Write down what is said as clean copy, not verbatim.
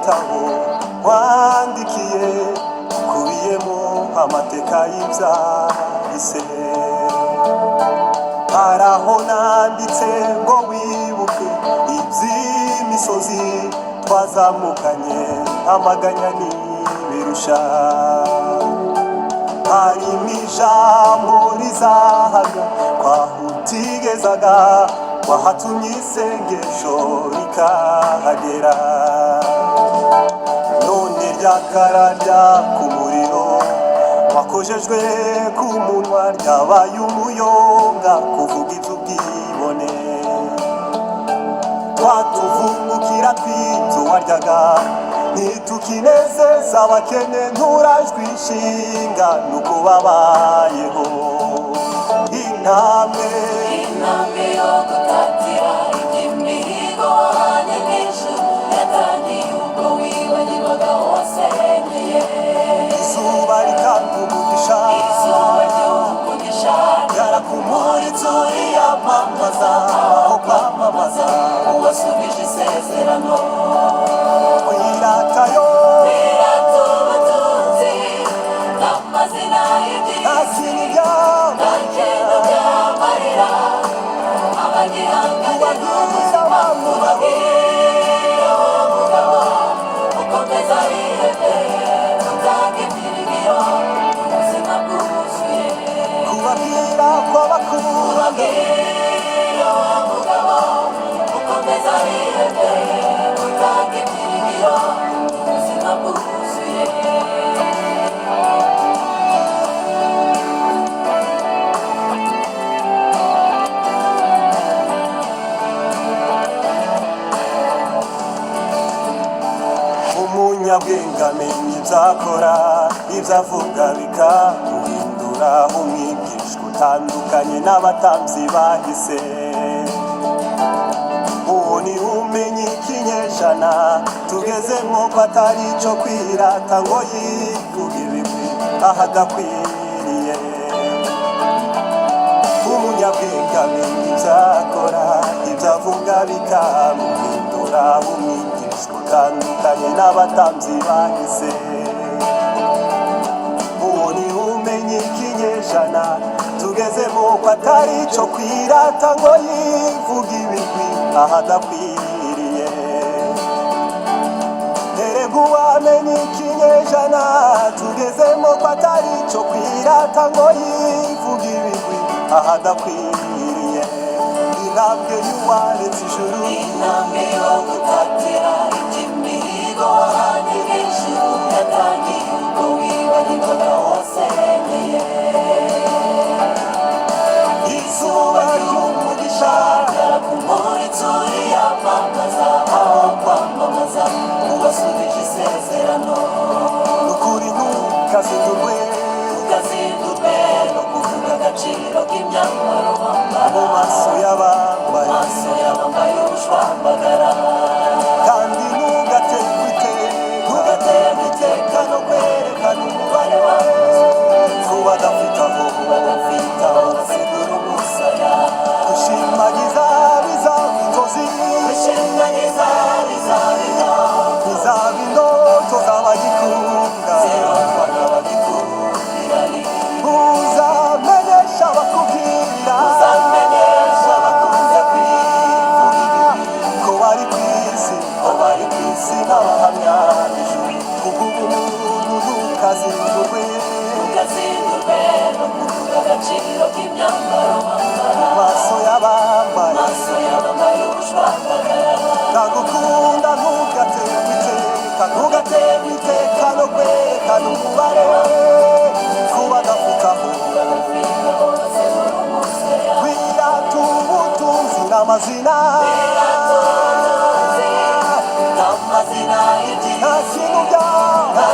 igitabo wandikiye kubiyemo amateka y'ibyahise. Haraho nanditse ngo wibuke iby'imisozi twazamukanye amaganya n'ibirusha. Harimo ijambo rizahaga twahutigezaga wahatumye isengesho rikahagera. None ryakararya ku muriro wakojejwe ku munwa ryabaye umuyonga kuvuga iby'ubwibone. Twatuvungukira tw'ibyo waryaga ntitukinezeza abakene nturajwe ishinga nuko babayeho. Intambwe yo gutatira iby'imihigo wahanye n'ijuru yatangiye ubwo wibagirwaga wasenyeye. Izuba rikanga umugisha ryarakumuriza uriyamamaza aho kwamamaza uwasubije isezerano. Twiratayo ubutunzi n'amazina y'ibyiza nta kintu byaba byamarira abagihanganye n'ubuzima. Ubabwira uwo mugabo ukomeza wihebye utanga ibyiringiro ubuzima bwuzuye. kubabwira kw'abakuru. Ubabwira uwo mugabo ukomeza wihebye utanga ibyiringiro ubuzima bwuzuye. Umunyabwenge amenya ibyo akora, ibyo avuga bikamuhindura umwigishwa utandukanye n'abatambyi bahise. Uwo ni umenya ikinyejana tugezemo ko atari icyo kwirata ngo yivuge ibigwi ahadakwiriye. Umunyabwenge amenya ibyo akora, ibyo avuga bikamuhindura umwigishwa utandukanye n'abatambyi bahise. Uwo ni umenya ikinyejana tugezemo ko atari icyo kwirata ngo yivuge ibigwi ahadakwiriye. Erega uwamenya ikinyejana tugezemo ko atari icyo kwirata ngo yivuge ibigwi ahadakwiriye. Intambwe y'uwaretse ijuru, intambwe yo gutatira iby'imihigo wahanye n'ijuru yatangiye ubwo wibagirwaga wasenyeye. izuba ry'umugisha ryarakumuriza uriyamamaza aho kwamamaza uwasubije isezerano. ukuri ntukazindurwe no kuvuga agaciro k'imyambaro wambara mu maso y'abambaye, maso y'abambaye ubushwambagara. kandi ntugaterwe iteka no kwerekana umubare w'amazu ku badafite aho basigura umusaya. gushimagiza bizaba inzozi, Gushimagiza bizaba indoto z'abagikunda. zirondwa n'abagikundira. Uzamenyesha abakubwira Uzamenyesha abakunze kwivugira ko bari ku isi n'abahamya b'ijuru. Kubw'ubumuntu ntukazindurwe no kuvuga agaciro k'imyambaro wambara mu maso y'abambaye, maso y'abambaye ubushwambagara. ndagukunda ntugaterwe iteka no kwerekana umubare ku badafite aho wirata ubutunzi n'amazina N'amazina y'ibyiza nta kintu byaba